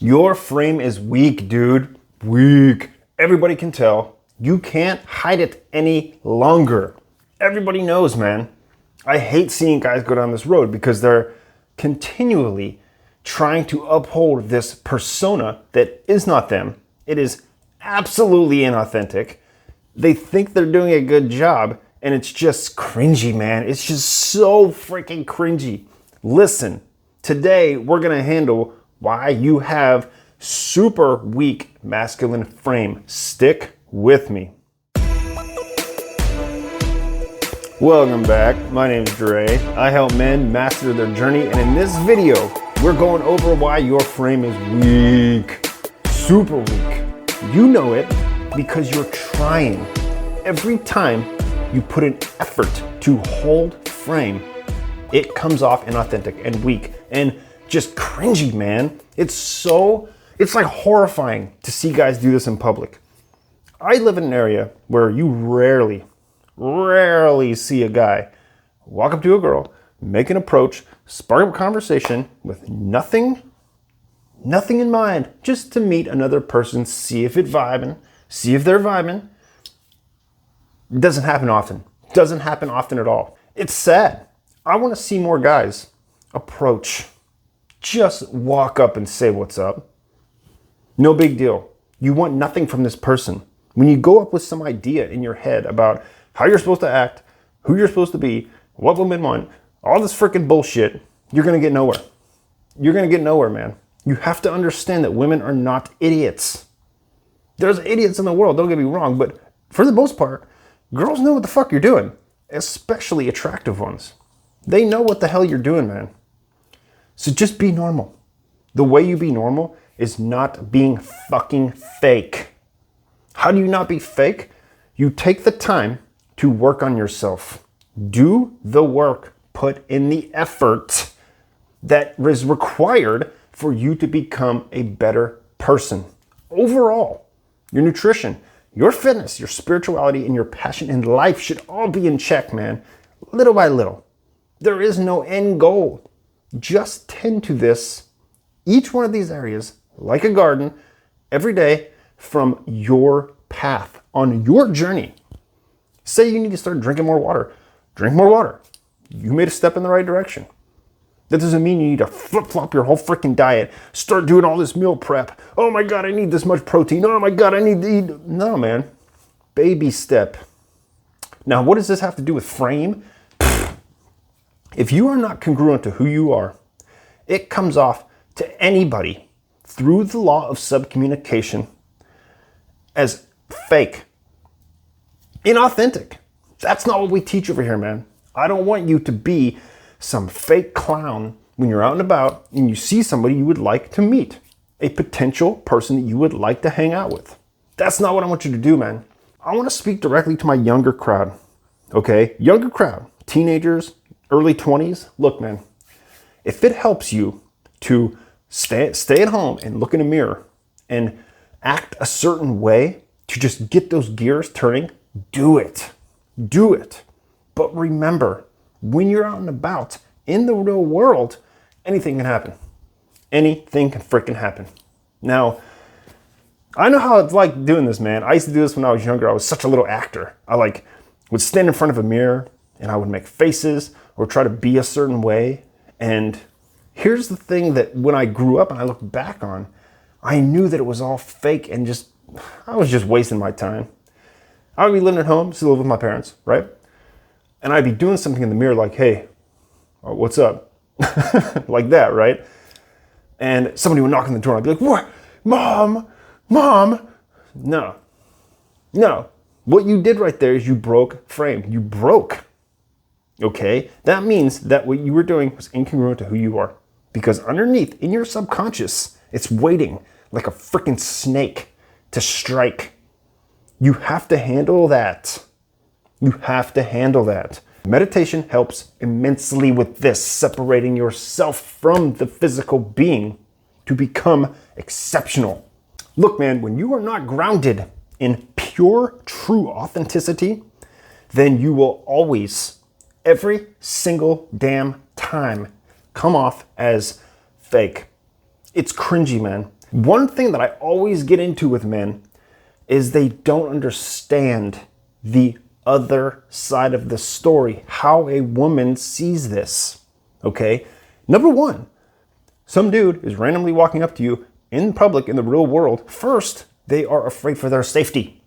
Your frame is weak, dude. Weak. Everybody can tell. You can't hide it any longer. Everybody knows, man. I hate seeing guys go down this road because they're continually trying to uphold this persona that is not them. It is absolutely inauthentic. They think they're doing a good job, and it's just cringy, man. It's just so freaking cringy. Listen, today we're gonna handle why you have super weak masculine frame. Stick with me. Welcome back. My name is Dre. I help men master their journey, and in this video, we're going over why your frame is weak. Super weak. You know it because you're trying. Every time you put an effort to hold frame, it comes off inauthentic and weak and just cringy, man. It's like horrifying to see guys do this in public. I live in an area where you rarely see a guy walk up to a girl, make an approach, spark up a conversation with nothing in mind, just to meet another person, see if they're vibing. It doesn't happen often. Doesn't happen often at all. It's sad. I want to see more guys approach. Just walk up and say what's up. No big deal. You want nothing from this person. When you go up with some idea in your head about how you're supposed to act, who you're supposed to be, what women want, all this freaking bullshit, you're going to get nowhere. You're going to get nowhere, man. You have to understand that women are not idiots. There's idiots in the world, don't get me wrong, but for the most part, girls know what the fuck you're doing, especially attractive ones. They know what the hell you're doing, man. So just be normal. The way you be normal is not being fucking fake. How do you not be fake? You take the time to work on yourself. Do the work. Put in the effort that is required for you to become a better person. Overall, your nutrition, your fitness, your spirituality, and your passion in life should all be in check, man. Little by little. There is no end goal. Just tend to this, each one of these areas, like a garden, every day from your path on your journey. Say you need to start drinking more water. Drink more water. You made a step in the right direction. That doesn't mean you need to flip-flop your whole freaking diet. Start doing all this meal prep. Oh my God, I need this much protein. Oh my God, I need to eat. No, man. Baby step. Now, what does this have to do with frame? If you are not congruent to who you are, it comes off to anybody through the law of subcommunication as fake, inauthentic. That's not what we teach over here, man. I don't want you to be some fake clown when you're out and about and you see somebody you would like to meet, a potential person that you would like to hang out with. That's not what I want you to do, man. I want to speak directly to my younger crowd, okay? Younger crowd, teenagers, early 20s. Look, man, if it helps you to stay at home and look in a mirror and act a certain way to just get those gears turning, do it. Do it. But remember, when you're out and about in the real world, anything can happen. Anything can freaking happen. Now, I know how it's like doing this, man. I used to do this when I was younger. I was such a little actor. I would stand in front of a mirror and I would make faces or try to be a certain way. And here's the thing that when I grew up and I look back on, I knew that it was all fake and I was just wasting my time. I would be living at home, still live with my parents, right? And I'd be doing something in the mirror like, hey, what's up? Like that, right? And somebody would knock on the door and I'd be like, what? Mom? No. What you did right there is you broke frame. You broke. Okay? That means that what you were doing was incongruent to who you are. Because underneath, in your subconscious, it's waiting like a freaking snake to strike. You have to handle that. You have to handle that. Meditation helps immensely with this, separating yourself from the physical being to become exceptional. Look, man, when you are not grounded in pure, true authenticity, then you will always, every single damn time, come off as fake. It's cringy, man. One thing that I always get into with men is they don't understand the other side of the story, how a woman sees this, okay? Number one, some dude is randomly walking up to you in public, in the real world. First, they are afraid for their safety.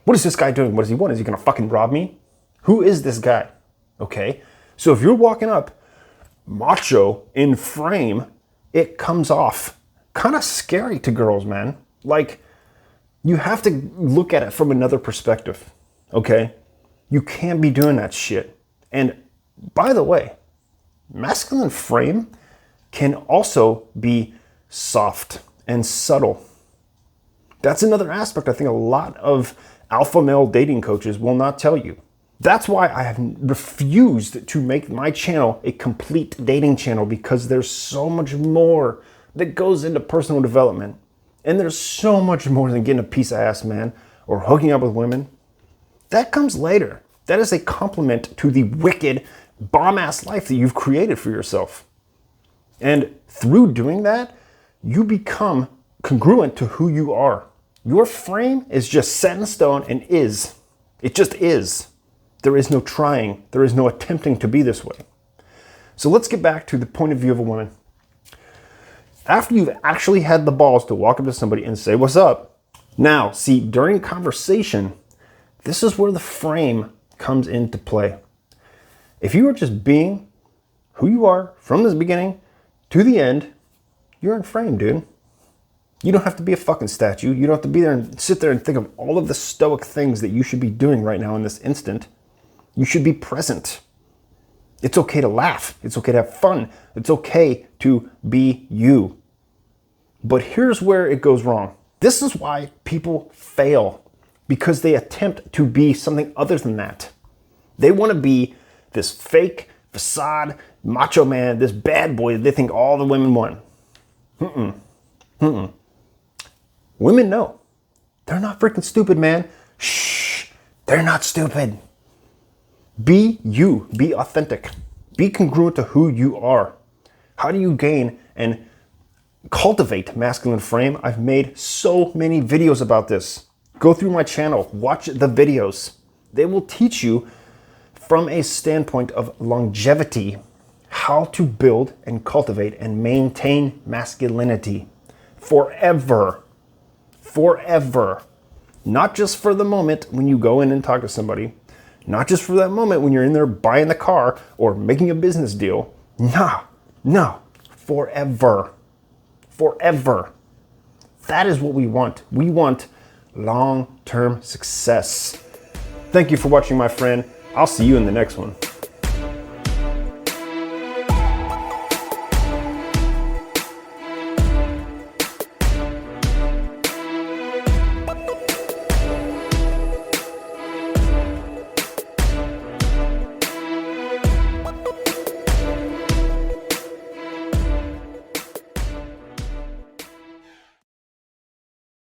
What is this guy doing? What does he want? Is he gonna fucking rob me? Who is this guy? Okay, so if you're walking up macho in frame, it comes off kind of scary to girls, man. Like, you have to look at it from another perspective, okay? You can't be doing that shit. And by the way, masculine frame can also be soft and subtle. That's another aspect I think a lot of alpha male dating coaches will not tell you. That's why I have refused to make my channel a complete dating channel, because there's so much more that goes into personal development. And there's so much more than getting a piece of ass, man, or hooking up with women. That comes later. That is a complement to the wicked, bomb-ass life that you've created for yourself. And through doing that, you become congruent to who you are. Your frame is just set in stone and is. It just is. There is no trying. There is no attempting to be this way. So let's get back to the point of view of a woman. After you've actually had the balls to walk up to somebody and say, "What's up?" Now, see, during conversation, this is where the frame comes into play. If you are just being who you are from the beginning to the end, you're in frame, dude. You don't have to be a fucking statue. You don't have to be there and sit there and think of all of the stoic things that you should be doing right now in this instant. You should be present. It's okay to laugh. It's okay to have fun. It's okay to be you. But here's where it goes wrong. This is why people fail, because they attempt to be something other than that. They want to be this fake facade macho man, this bad boy that they think all the women want. Women know. They're not freaking stupid, man. Shh, they're not stupid. Be you, be authentic, be congruent to who you are. How do you gain and cultivate masculine frame? I've made so many videos about this. Go through my channel, watch the videos. They will teach you from a standpoint of longevity how to build and cultivate and maintain masculinity forever. Forever. Not just for the moment when you go in and talk to somebody. Not just for that moment when you're in there buying the car or making a business deal. No. Forever. Forever. That is what we want. We want long-term success. Thank you for watching, my friend. I'll see you in the next one.